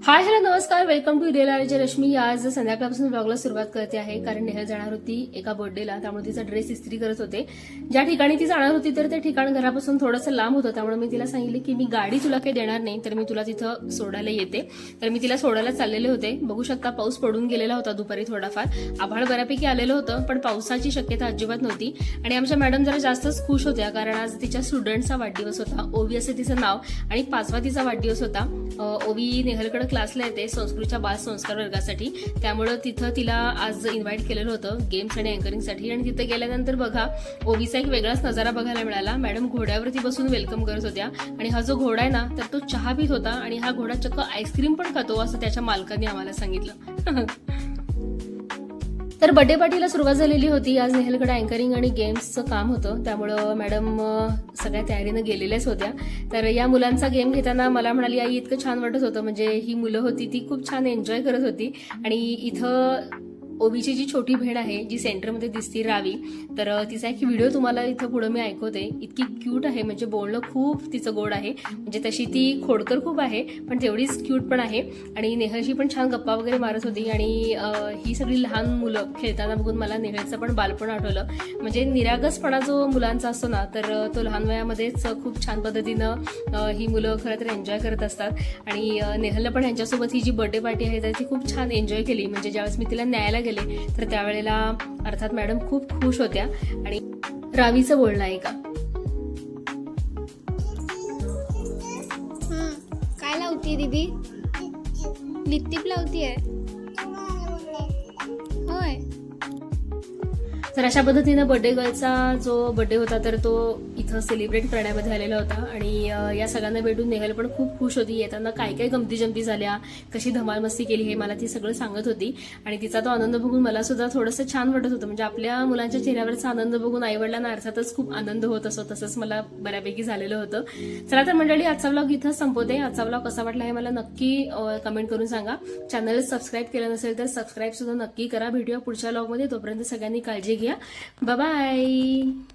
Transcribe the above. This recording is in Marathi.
हाय हॅलो नमस्कार, welcome to real RJ Rashmi. आज संध्याकाळपासून ब्लॉगला सुरुवात करते आहे कारण नेहल जाणार होती एका बर्थडेला, त्यामुळे तिचा ड्रेस इस्त्री करत होते. ज्या ठिकाणी ती जाणार होती तर ते ठिकाण घरापासून थोडंसं लांब होतं, त्यामुळे मी तिला सांगितले की मी गाडी तुला काही देणार नाही, तर मी तुला तिथं सोडायला येते. तर मी तिला सोडायला चाललेले होते. बघू शकता पाऊस पडून गेलेला होता दुपारी, थोडाफार आभाळ बऱ्यापैकी आलेलं होतं, पण पावसाची शक्यता अजिबात नव्हती. आणि आमच्या मॅडम जरा जास्तच खुश होत्या कारण आज तिच्या स्टुडंटचा वाढदिवस होता. ओवी असे तिचं नाव आणि 5वा तिचा वाढदिवस होता. ओवी नेहलकडे क्लासला येते संस्कृतच्या बाल संस्कार वर्गासाठी, त्यामुळे तिथं तिला आज इन्व्हाइट केलेलं होतं गेम्स आणि अँकरिंगसाठी. आणि तिथं गेल्यानंतर बघा ओवीचा एक वेगळाच नजारा बघायला मिळाला. मॅडम घोड्यावरती बसून वेलकम करत होत्या आणि हा जो घोडा आहे ना तर तो चहा पित होता आणि हा घोडा चक्क आईस्क्रीम पण खातो असं त्याच्या मालकाने आम्हाला सांगितलं. तर बर्थडे पार्टीला सुरुवात झालेली होती. आज नेहलकडे अँकरिंग आणि गेम्सचं काम होतं, त्यामुळं मॅडम सगळ्या तयारीनं गेलेल्याच होत्या. तर या मुलांचा गेम घेताना मला म्हणाली, आई इतकं छान वाटत होतं, म्हणजे ही मुलं होती ती खूप छान एन्जॉय करत होती. आणि इथं ओवीची जी छोटी बहीण आहे जी सेंटरमध्ये दिसती रावी, तर तिचा एक व्हिडिओ तुम्हाला इथं पुढे मी ऐकवते. इतकी क्यूट आहे, म्हणजे बोलणं खूप तिचं गोड आहे, म्हणजे तशी ती खोडकर खूप आहे पण तेवढीच क्यूट पण आहे. आणि नेहलशी पण छान गप्पा वगैरे मारत होती. आणि ही सगळी लहान मुलं खेळताना बघून मला नेहलचं पण बालपण आठवलं. म्हणजे निरागसपणा जो मुलांचा असतो ना, तर तो लहान वयामध्येच खूप छान पद्धतीनं ही मुलं खरं तर एन्जॉय करत असतात. आणि नेहलला पण ह्यांच्यासोबत ही जी बर्थडे पार्टी आहे तर ती खूप छान एन्जॉय केली. म्हणजे ज्यावेळेस मी तिला न्यायला गेले तर त्यावेळेला अर्थात मॅडम खूप खुश होत्या. आणि रावीचं बोलणं आहे का, काय लावतीये दीदी? लिपस्टिक लावतीये होय. तर अशा पद्धतीनं बर्थडे गर्लचा जो बर्थडे होता तर तो इथं सेलिब्रेट करण्यामध्ये आलेला होता. आणि या सगळ्यांना भेटून नेहल पण खूप खुश होती. येताना काय काय गमती जमती झाल्या, कशी धमाल मस्ती केली हे मला ती सगळं सांगत होती. आणि तिचा तो आनंद बघून मला सुद्धा थोडंसं छान वाटत होतं. म्हणजे आपल्या मुलांच्या चेहऱ्यावरचा आनंद बघून आईवडिलांना अर्थातच खूप आनंद होत असतो, तसंच मला बऱ्यापैकी झालेलं होतं. चला तर मंडळी, आजचा व्लॉग इथंच संपवते. आजचा व्लॉग कसा वाटला हे मला नक्की कमेंट करून सांगा. चॅनल सबस्क्राईब केलं नसेल तर सबस्क्राईब सुद्धा नक्की करा. भेटूया पुढच्या व्लॉगमध्ये. तोपर्यंत सगळ्यांनी काळजी घ्या. Bye bye.